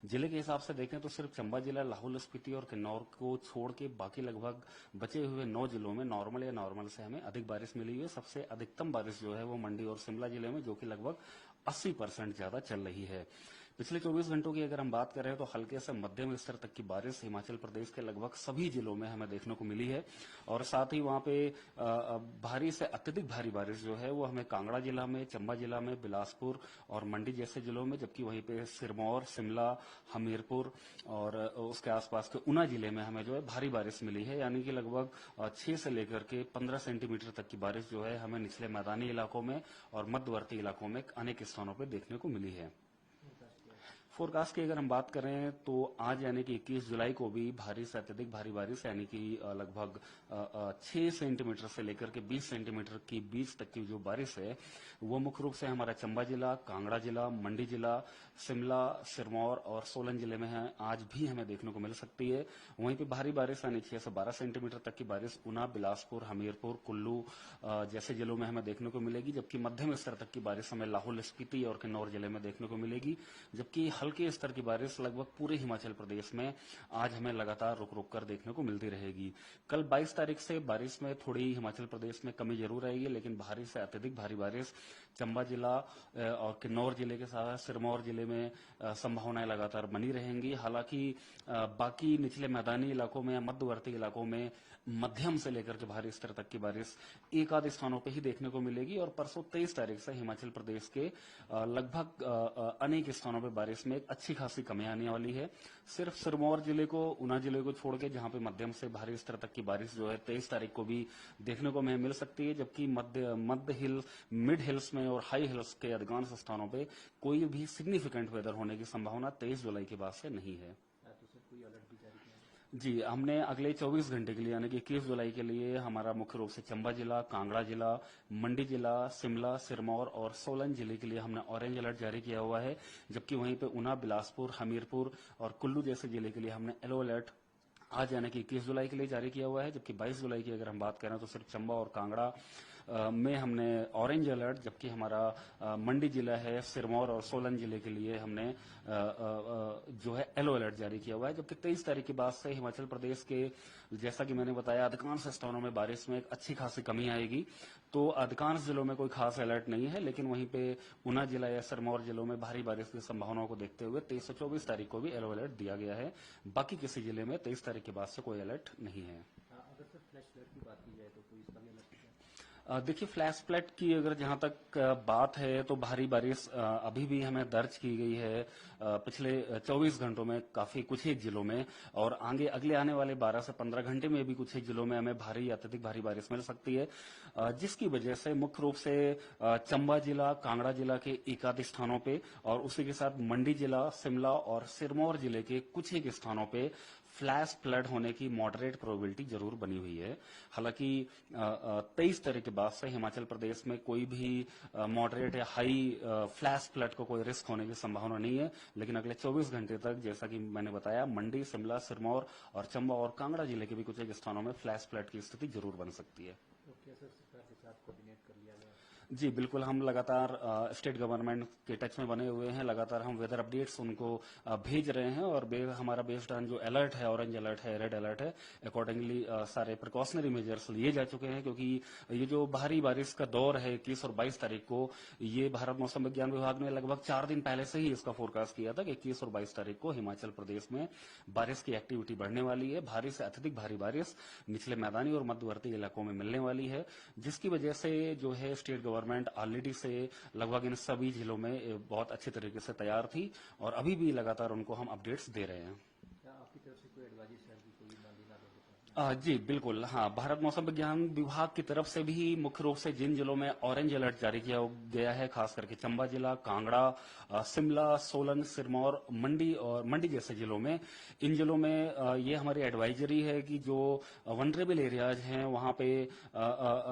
जिले के हिसाब से देखें तो सिर्फ चंबा जिला, लाहौल स्पीति और किन्नौर को छोड़ के बाकी लगभग बचे हुए 9 जिलों में नॉर्मल या नॉर्मल से हमें अधिक बारिश मिली है। सबसे अधिकतम बारिश जो है वो मंडी और शिमला जिले में, जो कि लगभग 80% ज्यादा चल रही है। पिछले 24 घंटों की अगर हम बात करें तो हल्के से मध्यम स्तर तक की बारिश हिमाचल प्रदेश के लगभग सभी जिलों में हमें देखने को मिली है। और साथ ही वहां पे भारी से अत्यधिक भारी बारिश जो है वो हमें कांगड़ा जिला में, चंबा जिला में, बिलासपुर और मंडी जैसे जिलों में, जबकि वहीं पे सिरमौर, शिमला, हमीरपुर और उसके आसपास के ऊना जिले में हमें जो है भारी बारिश मिली है। यानी कि लगभग 6 से लेकर के 15 सेंटीमीटर तक की बारिश जो है हमें निचले मैदानी इलाकों में और मध्यवर्ती इलाकों में अनेक स्थानों पर देखने को मिली है। फोरकास्ट की अगर हम बात करें तो आज यानी कि 21 जुलाई को भी भारी से अत्यधिक भारी बारिश यानी कि लगभग 6 सेंटीमीटर से लेकर के 20 सेंटीमीटर की बीच तक की जो बारिश है वो मुख्य रूप से हमारा चंबा जिला, कांगड़ा जिला, मंडी जिला, शिमला, सिरमौर और सोलन जिले में है। आज भी हमें देखने को मिल सकती है। वहीं पे भारी बारिश यानी 6 से 12 सेंटीमीटर तक की बारिश ऊना, बिलासपुर, हमीरपुर, कुल्लू जैसे जिलों में हमें देखने को मिलेगी, जबकि मध्यम स्तर तक की बारिश हमें लाहौल स्पीति और किन्नौर जिले में देखने को मिलेगी। जबकि हल्के स्तर की बारिश लगभग पूरे हिमाचल प्रदेश में आज हमें लगातार रुक रुक कर देखने को मिलती रहेगी। कल 22 तारीख से बारिश में थोड़ी हिमाचल प्रदेश में कमी जरूर आएगी, लेकिन भारी से अत्यधिक भारी बारिश चंबा जिला और किन्नौर जिले के साथ सिरमौर जिले में संभावनाएं लगातार बनी रहेंगी। हालांकि बाकी निचले मैदानी इलाकों में, मध्यवर्ती इलाकों में मध्यम से लेकर के भारी स्तर तक की बारिश एक आध स्थानों पर ही देखने को मिलेगी। और परसों 23 तारीख से हिमाचल प्रदेश के लगभग अनेक स्थानों पर बारिश में अच्छी खासी कमी आने वाली है। सिर्फ सिरमौर जिले को, ऊना जिले को छोड़ के जहां पे मध्यम से भारी स्तर तक की बारिश जो है 23 तारीख को भी देखने को हमें मिल सकती है, जबकि मध्य हिल, मिड हिल्स में और हाई हिल्स के अधिकांश स्थानों पे कोई भी सिग्निफिकेंट वेदर होने की संभावना 23 जुलाई के बाद से नहीं है। तो सर कोई अलर्ट भी जारी किया है? जी, हमने अगले 24 घंटे के लिए यानी कि 21 जुलाई के लिए हमारा मुख्य रूप से चंबा जिला, कांगड़ा जिला, मंडी जिला, शिमला, सिरमौर और सोलन जिले के लिए हमने ऑरेंज अलर्ट जारी किया हुआ है, जबकि वहीं पे ऊना, बिलासपुर, हमीरपुर और कुल्लू जैसे जिले के लिए हमने येलो अलर्ट आज यानी कि 21 जुलाई के लिए जारी किया हुआ है। जबकि 22 जुलाई की अगर हम बात करें तो सिर्फ चंबा और कांगड़ा में हमने ऑरेंज अलर्ट, जबकि हमारा मंडी जिला है, सिरमौर और सोलन जिले के लिए हमने जो है येलो अलर्ट जारी किया हुआ है। जबकि 23 तारीख के बाद से हिमाचल प्रदेश के, जैसा कि मैंने बताया, अधिकांश स्थानों में बारिश में एक अच्छी खासी कमी आएगी। तो अधिकांश जिलों में कोई खास अलर्ट नहीं है, लेकिन वहीं पे ऊना जिला या सिरमौर जिलों में भारी बारिश की संभावनाओं को देखते हुए 23 से 24 तारीख को भी येलो अलर्ट दिया गया है। बाकी किसी जिले में 23 तारीख के बाद से कोई अलर्ट नहीं है। अगर सर फ्लैश अलर्ट की बात की जाए तो कोई इसका भी अलर्ट है? देखिए, फ्लैश फ्लड की अगर जहां तक बात है तो भारी बारिश अभी भी हमें दर्ज की गई है पिछले 24 घंटों में काफी कुछ एक जिलों में, और आगे अगले आने वाले 12 से 15 घंटे में भी कुछ एक जिलों में हमें भारी अत्यधिक भारी बारिश मिल सकती है, जिसकी वजह से मुख्य रूप से चंबा जिला, कांगड़ा जिला के एक आध स्थानों पे और उसी के साथ मंडी जिला, शिमला और सिरमौर जिले के कुछ एक स्थानों पे फ्लैश फ्लड होने की मॉडरेट प्रोबेबिलिटी जरूर बनी हुई है। हालांकि 23 तारीख के बाद से हिमाचल प्रदेश में कोई भी मॉडरेट या हाई फ्लैश फ्लड को कोई रिस्क होने की संभावना नहीं है, लेकिन अगले 24 घंटे तक, जैसा कि मैंने बताया, मंडी, शिमला, सिरमौर और चंबा और कांगड़ा जिले के भी कुछ एक स्थानों में फ्लैश फ्लड की स्थिति जरूर बन सकती है। तो क्या सर सरकार के साथ कोऑर्डिनेट कर लिया गया? जी बिल्कुल, हम लगातार स्टेट गवर्नमेंट के टच में बने हुए हैं। लगातार हम वेदर अपडेट्स उनको भेज रहे हैं और हमारा बेस्ड ऑन जो अलर्ट है, ऑरेंज अलर्ट है, रेड अलर्ट है, अकॉर्डिंगली सारे प्रिकॉशनरी मेजर्स लिए जा चुके हैं, क्योंकि ये जो भारी बारिश का दौर है 21 और 22 तारीख को, ये भारत मौसम विज्ञान विभाग ने लगभग 4 दिन पहले से ही इसका फोरकास्ट किया था कि 21 और 22 तारीख को हिमाचल प्रदेश में बारिश की एक्टिविटी बढ़ने वाली है। भारी से अत्यधिक भारी बारिश निचले मैदानी और मध्यवर्ती इलाकों में मिलने वाली है, जिसकी वजह से जो है स्टेट गवर्नमेंट ऑलरेडी से लगभग इन सभी जिलों में बहुत अच्छे तरीके से तैयार थी और अभी भी लगातार उनको हम अपडेट्स दे रहे हैं। क्या आपकी तरफ से कोई एडवाइजरी है कि कोई नाली नालों के जी बिल्कुल, हाँ, भारत मौसम विज्ञान विभाग की तरफ से भी मुख्य रूप से जिन जिलों में ऑरेंज अलर्ट जारी किया गया है, खास करके चंबा जिला, कांगड़ा, शिमला, सोलन, सिरमौर, मंडी जैसे जिलों में, इन जिलों में ये हमारी एडवाइजरी है कि जो वनरेबल एरियाज हैं वहां पे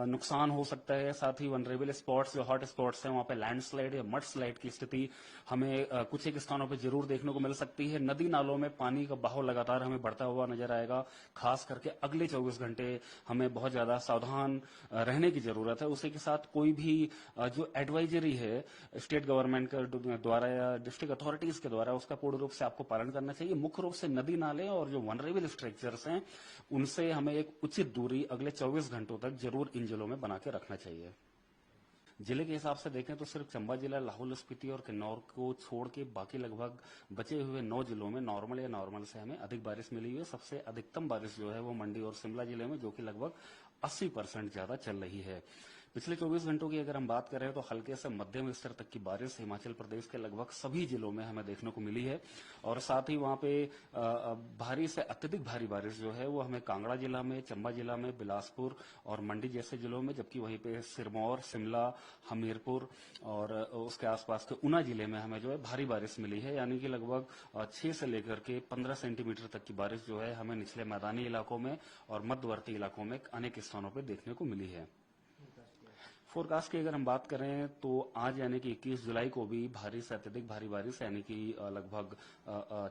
नुकसान हो सकता है। साथ ही वनरेबल स्पॉट्स, जो हॉट स्पॉट्स हैं, वहां पे लैंडस्लाइड या मड स्लाइड की स्थिति हमें कुछ एक स्थानों पर जरूर देखने को मिल सकती है। नदी नालों में पानी का बहाव लगातार हमें बढ़ता हुआ नजर आएगा, खास करके के अगले 24 घंटे हमें बहुत ज्यादा सावधान रहने की जरूरत है। उसी के साथ कोई भी जो एडवाइजरी है स्टेट गवर्नमेंट के द्वारा या डिस्ट्रिक्ट अथॉरिटीज के द्वारा, उसका पूर्ण रूप से आपको पालन करना चाहिए। मुख्य रूप से नदी नाले और जो वनरेबल स्ट्रक्चर्स हैं उनसे हमें एक उचित दूरी अगले 24 घंटों तक जरूर इन जिलों में बना के रखना चाहिए। जिले के हिसाब से देखें तो सिर्फ चंबा जिला, लाहौल स्पीति और किन्नौर को छोड़ के बाकी लगभग बचे हुए 9 जिलों में नॉर्मल या नॉर्मल से हमें अधिक बारिश मिली है। सबसे अधिकतम बारिश जो है वो मंडी और शिमला जिले में, जो कि लगभग 80% ज्यादा चल रही है। पिछले 24 घंटों की अगर हम बात करें तो हल्के से मध्यम स्तर तक की बारिश हिमाचल प्रदेश के लगभग सभी जिलों में हमें देखने को मिली है। और साथ ही वहां पे भारी से अत्यधिक भारी बारिश जो है वो हमें कांगड़ा जिला में, चंबा जिला में, बिलासपुर और मंडी जैसे जिलों में, जबकि वहीं पे सिरमौर, शिमला, हमीरपुर और उसके आसपास के ऊना जिले में हमें जो है भारी बारिश मिली है। यानी कि लगभग 6 से लेकर के 15 सेंटीमीटर तक की बारिश जो है हमें निचले मैदानी इलाकों में और मध्यवर्ती इलाकों में अनेक स्थानों पर देखने को मिली है। फोरकास्ट की अगर हम बात करें तो आज यानी कि 21 जुलाई को भी भारी से अत्यधिक भारी बारिश यानी कि लगभग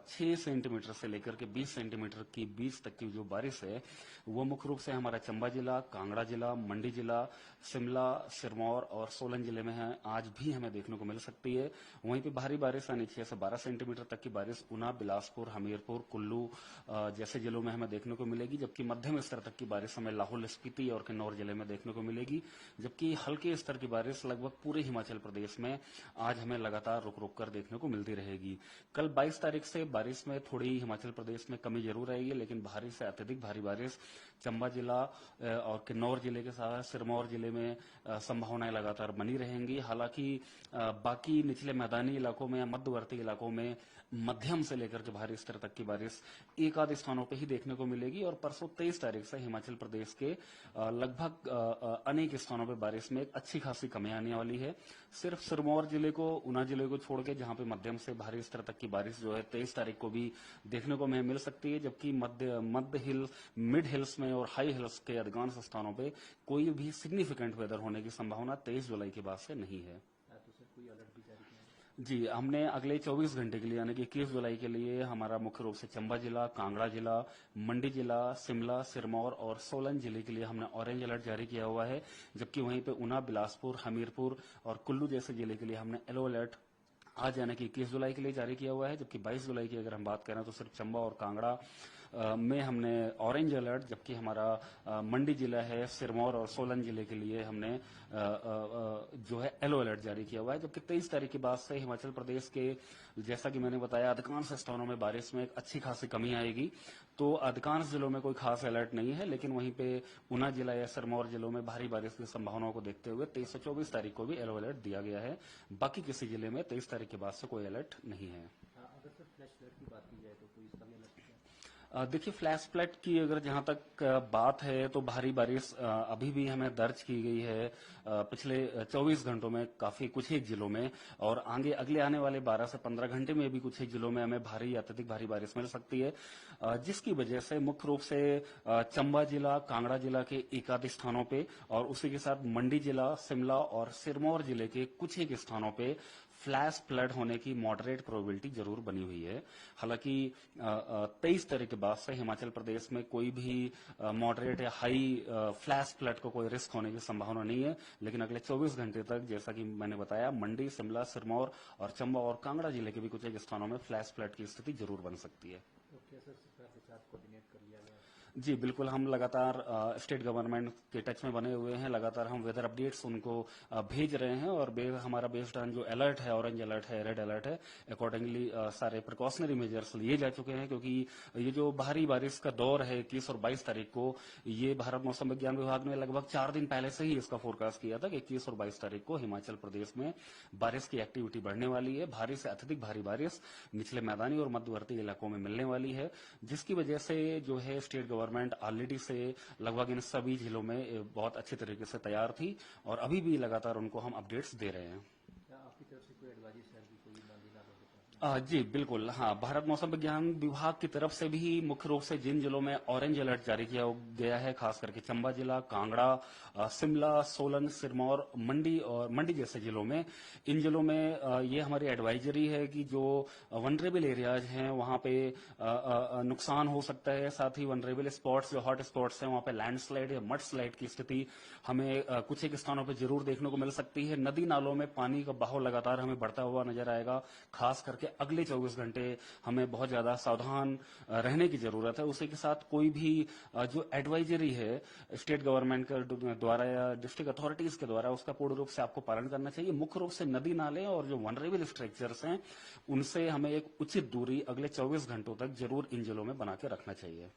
6 सेंटीमीटर से लेकर के 20 सेंटीमीटर की बीच तक की जो बारिश है वो मुख्य रूप से हमारा चंबा जिला, कांगड़ा जिला, मंडी जिला, शिमला, सिरमौर और सोलन जिले में है। आज भी हमें देखने को मिल सकती है। वहीं पे भारी बारिश यानी 6 से 12 सेंटीमीटर तक की बारिश ऊना, बिलासपुर, हमीरपुर, कुल्लू जैसे जिलों में हमें देखने को मिलेगी। जबकि मध्यम स्तर तक की बारिश हमें लाहौल स्पीति और किन्नौर जिले में देखने को मिलेगी। जबकि हल्के स्तर की बारिश लगभग पूरे हिमाचल प्रदेश में आज हमें लगातार रुक रुक कर देखने को मिलती रहेगी। कल 22 तारीख से बारिश में थोड़ी हिमाचल प्रदेश में कमी जरूर आएगी, लेकिन भारी से अत्यधिक भारी बारिश चंबा जिला और किन्नौर जिले के साथ सिरमौर जिले में संभावनाएं लगातार बनी रहेंगी। हालांकि बाकी निचले मैदानी इलाकों में या मध्यवर्ती इलाकों में मध्यम से लेकर के भारी स्तर तक की बारिश एक आध स्थानों पर ही देखने को मिलेगी। और परसों 23 तारीख से हिमाचल प्रदेश के लगभग अनेक स्थानों पर बारिश में एक अच्छी खासी कमी आने वाली है। सिर्फ सिरमौर जिले को, ऊना जिले को छोड़ के जहां पे मध्यम से भारी स्तर तक की बारिश जो है 23 तारीख को भी देखने को हमें मिल सकती है। जबकि मध्य हिल, मिड हिल्स में और हाई हिल्स के अधिकांश स्थानों पे कोई भी सिग्निफिकेंट वेदर होने की संभावना 23 जुलाई के बाद से नहीं है। तो सर कोई अलर्ट भी जारी किया है? जी, हमने अगले 24 घंटे के लिए यानी कि 21 जुलाई के लिए हमारा मुख्य रूप से चंबा जिला, कांगड़ा जिला, मंडी जिला, शिमला, सिरमौर और सोलन जिले के लिए हमने ऑरेंज अलर्ट जारी किया हुआ है। जबकि वहीं पे ऊना, बिलासपुर, हमीरपुर और कुल्लू जैसे जिले के लिए हमने येलो अलर्ट आज यानी कि 21 जुलाई के लिए जारी किया हुआ है। जबकि 22 जुलाई की अगर हम बात करें तो सिर्फ चंबा और कांगड़ा में हमने ऑरेंज अलर्ट, जबकि हमारा मंडी जिला है, सिरमौर और सोलन जिले के लिए हमने जो है येलो अलर्ट जारी किया हुआ है। जबकि 23 तारीख के बाद से हिमाचल प्रदेश के, जैसा कि मैंने बताया, अधिकांश स्थानों में बारिश में एक अच्छी खासी कमी आएगी। तो अधिकांश जिलों में कोई खास अलर्ट नहीं है, लेकिन वहीं पे ऊना जिला या सिरमौर जिलों में भारी बारिश की संभावनाओं को देखते हुए 23 से 24 तारीख को भी येलो अलर्ट दिया गया है। बाकी किसी जिले में 23 तारीख के बाद से कोई अलर्ट नहीं है। अगर सर फ्लैश फ्लड की बात की जाए तो कोई इसका भी अलर्ट है? देखिए, फ्लैश फ्लड की अगर जहां तक बात है तो भारी बारिश अभी भी हमें दर्ज की गई है पिछले 24 घंटों में काफी कुछ एक जिलों में, और आगे अगले आने वाले 12 से 15 घंटे में भी कुछ एक जिलों में हमें भारी अत्यधिक भारी बारिश मिल सकती है। जिसकी वजह से मुख्य रूप से चंबा जिला, कांगड़ा जिला के एक आध स्थानों पे और उसी के साथ मंडी जिला, शिमला और सिरमौर जिले के कुछ एक स्थानों पे फ्लैश फ्लड होने की मॉडरेट प्रोबेबिलिटी जरूर बनी हुई है। हालांकि 23 तारीख के बाद से हिमाचल प्रदेश में कोई भी मॉडरेट या हाई फ्लैश फ्लड को कोई रिस्क होने की संभावना नहीं है। लेकिन अगले 24 घंटे तक, जैसा कि मैंने बताया, मंडी, शिमला, सिरमौर और चंबा और कांगड़ा जिले के भी कुछ एक स्थानों में फ्लैश फ्लड की स्थिति जरूर बन सकती है। तो क्या सर सरकार के साथ कोऑर्डिनेट कर लिया गया? जी बिल्कुल, हम लगातार स्टेट गवर्नमेंट के टच में बने हुए हैं। लगातार हम वेदर अपडेट्स उनको भेज रहे हैं और हमारा बेस्ड ऑन जो अलर्ट है, ऑरेंज अलर्ट है, रेड अलर्ट है, अकॉर्डिंगली सारे प्रिकॉशनरी मेजर्स लिए जा चुके हैं। क्योंकि ये जो भारी बारिश का दौर है 21 और 22 तारीख को, ये भारत मौसम विज्ञान विभाग ने लगभग 4 दिन पहले से ही इसका फोरकास्ट किया था कि 21 और 22 तारीख को हिमाचल प्रदेश में बारिश की एक्टिविटी बढ़ने वाली है। भारी से अत्यधिक भारी बारिश निचले मैदानी और मध्यवर्ती इलाकों में मिलने वाली है, जिसकी वजह से जो है स्टेट गवर्नमेंट ऑलरेडी से लगभग इन सभी जिलों में बहुत अच्छे तरीके से तैयार थी और अभी भी लगातार उनको हम अपडेट्स दे रहे हैं। क्या आपकी तरफ से कोई एडवाइजरी शहर की कोई नाली नालों के पास? जी बिल्कुल। हाँ, भारत मौसम विज्ञान विभाग की तरफ से भी मुख्य रूप से जिन जिलों में ऑरेंज अलर्ट जारी किया गया है, खास करके चंबा जिला, कांगड़ा, शिमला, सोलन, सिरमौर, मंडी और मंडी जैसे जिलों में, इन जिलों में ये हमारी एडवाइजरी है कि जो वनरेबल एरियाज हैं वहाँ पे नुकसान हो सकता है। साथ ही वनरेबल स्पॉट्स, जो हॉट स्पॉट्स हैं, वहाँ पे लैंडस्लाइड या मड स्लाइड की स्थिति हमें कुछ एक स्थानों पर जरूर देखने को मिल सकती है। नदी नालों में पानी का बहाव लगातार हमें बढ़ता हुआ नजर आएगा। खास करके अगले 24 घंटे हमें बहुत ज्यादा सावधान रहने की जरूरत है। उसी के साथ कोई भी जो एडवाइजरी है स्टेट गवर्नमेंट के द्वारा या डिस्ट्रिक्ट अथॉरिटीज के द्वारा, उसका पूर्ण रूप से आपको पालन करना चाहिए। मुख्य रूप से नदी नाले और जो वनरेबल स्ट्रक्चर्स हैं, उनसे हमें एक उचित दूरी अगले 24 घंटों तक जरूर इन जिलों में बना के रखना चाहिए।